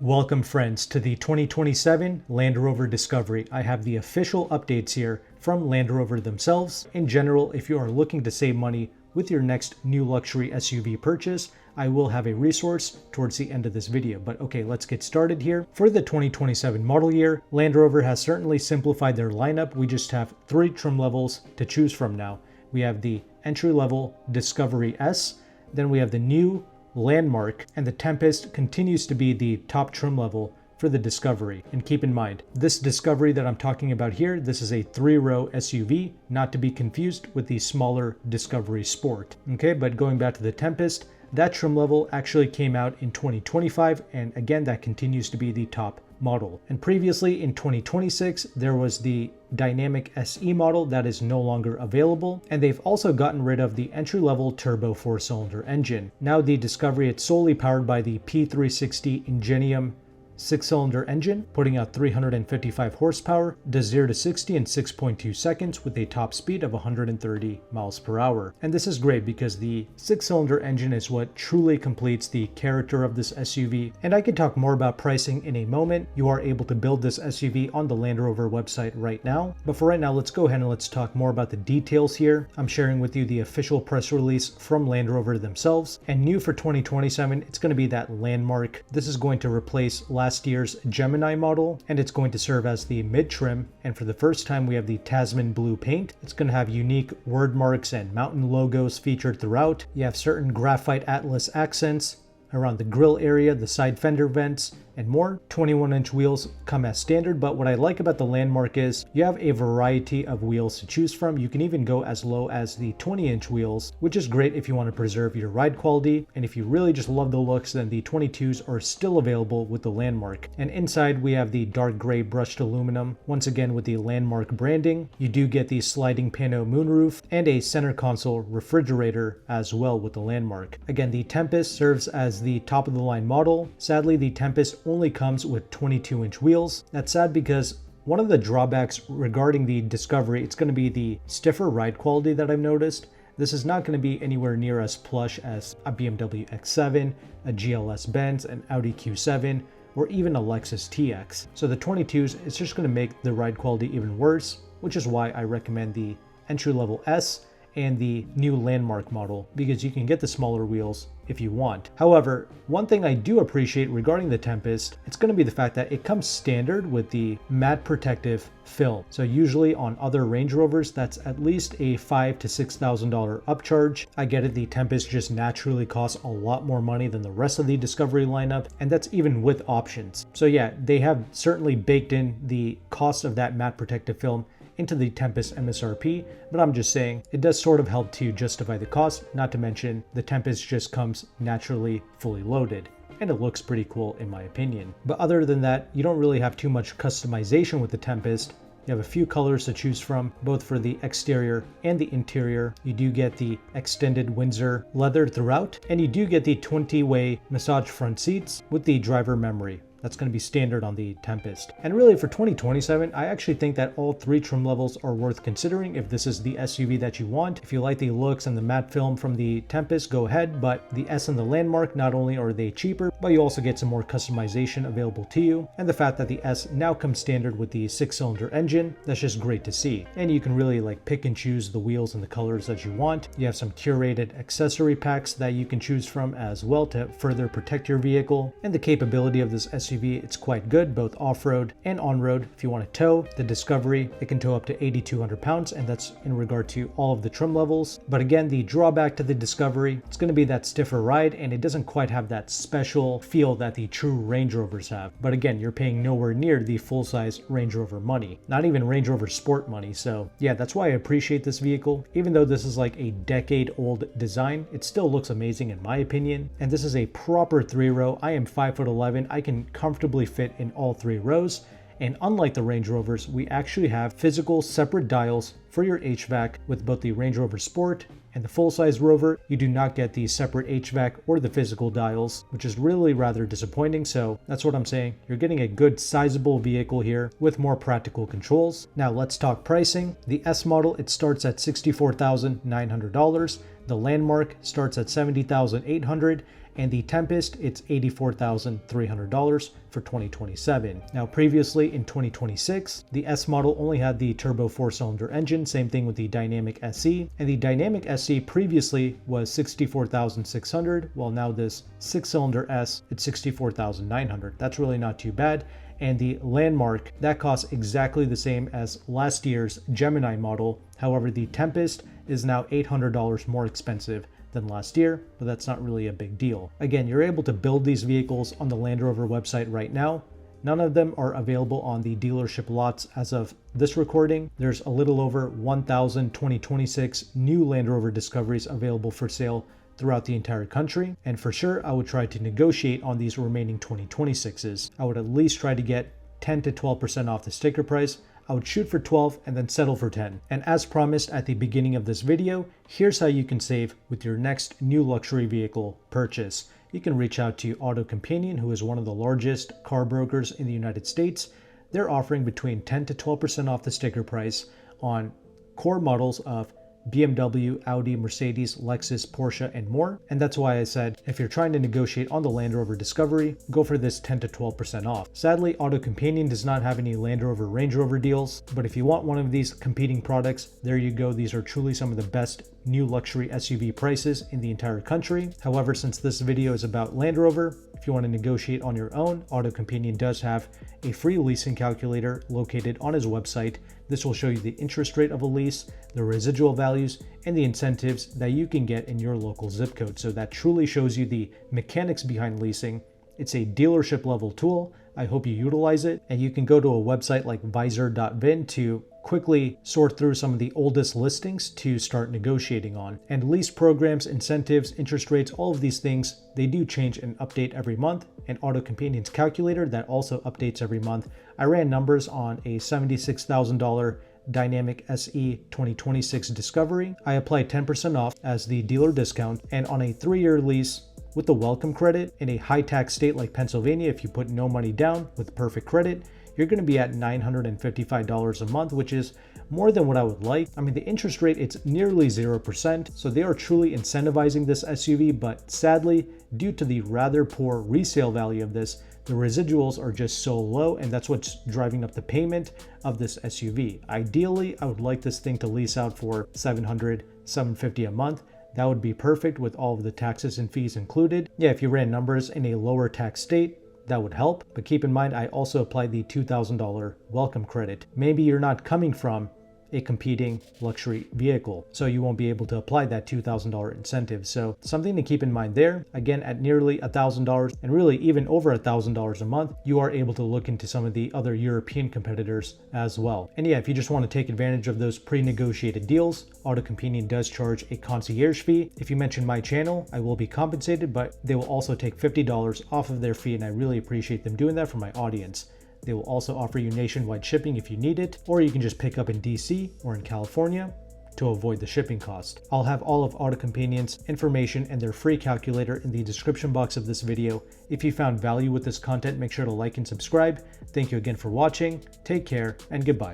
Welcome friends to the 2027 Land Rover Discovery. I have the official updates here from Land Rover themselves. In general, if you are looking to save money with your next new luxury SUV purchase, I will have a resource towards the end of this video. But okay, let's get started here. For the 2027 model year, Land Rover has certainly simplified their lineup. We just have 3 trim levels to choose from now. We have the entry-level Discovery S, then we have the new Landmark, and the Tempest continues to be the top trim level for the Discovery. And keep in mind, this Discovery that I'm talking about here, this is a 3-row SUV, not to be confused with the smaller Discovery Sport. Okay, but going back to the Tempest, that trim level actually came out in 2025, and again, that continues to be the top model. And previously in 2026, there was the Dynamic SE model that is no longer available, and they've also gotten rid of the entry-level turbo 4-cylinder engine. Now the Discovery, it's solely powered by the P360 Ingenium 6-cylinder engine, putting out 355 horsepower, does 0 to 60 in 6.2 seconds with a top speed of 130 miles per hour. And this is great because the 6-cylinder engine is what truly completes the character of this SUV. And I can talk more about pricing in a moment. You are able to build this SUV on the Land Rover website right now. But for right now, let's go ahead and let's talk more about the details here. I'm sharing with you the official press release from Land Rover themselves. And new for 2027, it's going to be that Landmark. This is going to replace last year's Gemini model, and it's going to serve as the mid-trim. And for the first time, we have the Tasman blue paint. It's going to have unique word marks and mountain logos featured throughout. You have certain graphite atlas accents around the grille area, the side fender vents, and more. 21-inch wheels come as standard, but what I like about the Landmark is you have a variety of wheels to choose from. You can even go as low as the 20-inch wheels, which is great if you want to preserve your ride quality. And if you really just love the looks, then the 22s are still available with the Landmark. And inside we have the dark gray brushed aluminum, once again with the Landmark branding. You do get the sliding pano moonroof and a center console refrigerator as well with the Landmark. Again, the Tempest serves as the top of the line model. Sadly, the Tempest only comes with 22-inch wheels. That's sad because one of the drawbacks regarding the Discovery, it's going to be the stiffer ride quality that I've noticed. This is not going to be anywhere near as plush as a BMW X7, a GLS Benz, an Audi Q7, or even a Lexus TX. So the 22s, it's just going to make the ride quality even worse, which is why I recommend the entry-level S and the new Landmark model, because you can get the smaller wheels if you want. However, one thing I do appreciate regarding the Tempest, it's going to be the fact that it comes standard with the matte protective film. So usually on other Range Rovers, that's at least a $5,000 to $6,000 upcharge. I get it, the Tempest just naturally costs a lot more money than the rest of the Discovery lineup, and that's even with options. So yeah, they have certainly baked in the cost of that matte protective film into the Tempest MSRP, but I'm just saying it does sort of help to justify the cost, not to mention the Tempest just comes naturally fully loaded, and it looks pretty cool in my opinion. But other than that, you don't really have too much customization with the Tempest. You have a few colors to choose from, both for the exterior and the interior. You do get the extended Windsor leather throughout, and you do get the 20-way massage front seats with the driver memory. That's going to be standard on the Tempest. And really for 2027, I actually think that all 3 trim levels are worth considering if this is the SUV that you want. If you like the looks and the matte film from the Tempest, go ahead. But the S and the Landmark, not only are they cheaper, but you also get some more customization available to you. And the fact that the S now comes standard with the 6-cylinder engine, that's just great to see. And you can really like pick and choose the wheels and the colors that you want. You have some curated accessory packs that you can choose from as well to further protect your vehicle. And the capability of this SUV, it's quite good, both off-road and on-road. If you want to tow the Discovery, it can tow up to 8,200 pounds, and that's in regard to all of the trim levels. But again, the drawback to the Discovery, it's going to be that stiffer ride, and it doesn't quite have that special feel that the true Range Rovers have. But again, you're paying nowhere near the full-size Range Rover money, not even Range Rover Sport money. So yeah, that's why I appreciate this vehicle. Even though this is like a decade-old design, it still looks amazing in my opinion. And this is a proper 3-row. I am 5'11". I can comfortably fit in all 3 rows. And unlike the Range Rovers, we actually have physical separate dials for your HVAC with both the Range Rover Sport and the full-size Rover. You do not get the separate HVAC or the physical dials, which is really rather disappointing. So that's what I'm saying. You're getting a good sizable vehicle here with more practical controls. Now let's talk pricing. The S model, it starts at $64,900. The Landmark starts at $70,800, and the Tempest, it's $84,300 for 2027. Now previously in 2026, the S model only had the turbo 4-cylinder engine, same thing with the Dynamic SE, and the Dynamic SE previously was $64,600, while now this 6-cylinder S, it's $64,900. That's really not too bad. And the Landmark, that costs exactly the same as last year's Gemini model. However, the Tempest is now $800 more expensive than last year, but that's not really a big deal. Again, you're able to build these vehicles on the Land Rover website right now. None of them are available on the dealership lots as of this recording. There's a little over 1,000 2026 new Land Rover Discoveries available for sale throughout the entire country, and for sure I would try to negotiate on these remaining 2026s. I would at least try to get 10 to 12% off the sticker price. I would shoot for 12 and then settle for 10. And as promised at the beginning of this video, here's how you can save with your next new luxury vehicle purchase. You can reach out to AutoCompanion, who is one of the largest car brokers in the United States. They're offering between 10 to 12% off the sticker price on core models of BMW, Audi, Mercedes, Lexus, Porsche, and more. And that's why I said, if you're trying to negotiate on the Land Rover Discovery, go for this 10 to 12% off. Sadly, AutoCompanion does not have any Land Rover Range Rover deals, but if you want one of these competing products, there you go. These are truly some of the best new luxury SUV prices in the entire country. However, since this video is about Land Rover, if you want to negotiate on your own, AutoCompanion does have a free leasing calculator located on his website. This will show you the interest rate of a lease, the residual values, and the incentives that you can get in your local zip code. So that truly shows you the mechanics behind leasing. It's a dealership level tool. I hope you utilize it. And you can go to a website like visor.vin to quickly sort through some of the oldest listings to start negotiating on. And lease programs, incentives, interest rates, all of these things, they do change and update every month. And AutoCompanion's calculator, that also updates every month. I ran numbers on a $76,000 Dynamic SE 2026 Discovery. I applied 10% off as the dealer discount, and on a 3-year lease with the welcome credit in a high tax state like Pennsylvania, if you put no money down with perfect credit, you're going to be at $955 a month, which is more than what I would like. I mean, the interest rate, it's nearly 0%, so they are truly incentivizing this SUV, but sadly, due to the rather poor resale value of this, the residuals are just so low, and that's what's driving up the payment of this SUV. Ideally, I would like this thing to lease out for $700, $750 a month. That would be perfect with all of the taxes and fees included. Yeah, if you ran numbers in a lower tax state, that would help. But keep in mind, I also applied the $2,000 welcome credit. Maybe you're not coming from a competing luxury vehicle, so you won't be able to apply that $2,000 incentive. So something to keep in mind there. Again, at nearly $1,000 and really even over $1,000 a month, you are able to look into some of the other European competitors as well. And yeah, if you just want to take advantage of those pre-negotiated deals, AutoCompanion does charge a concierge fee. If you mention my channel, I will be compensated, but they will also take $50 off of their fee, and I really appreciate them doing that for my audience. They will also offer you nationwide shipping if you need it, or you can just pick up in DC or in California to avoid the shipping cost. I'll have all of AutoCompanion's information and their free calculator in the description box of this video. If you found value with this content, make sure to like and subscribe. Thank you again for watching. Take care and goodbye.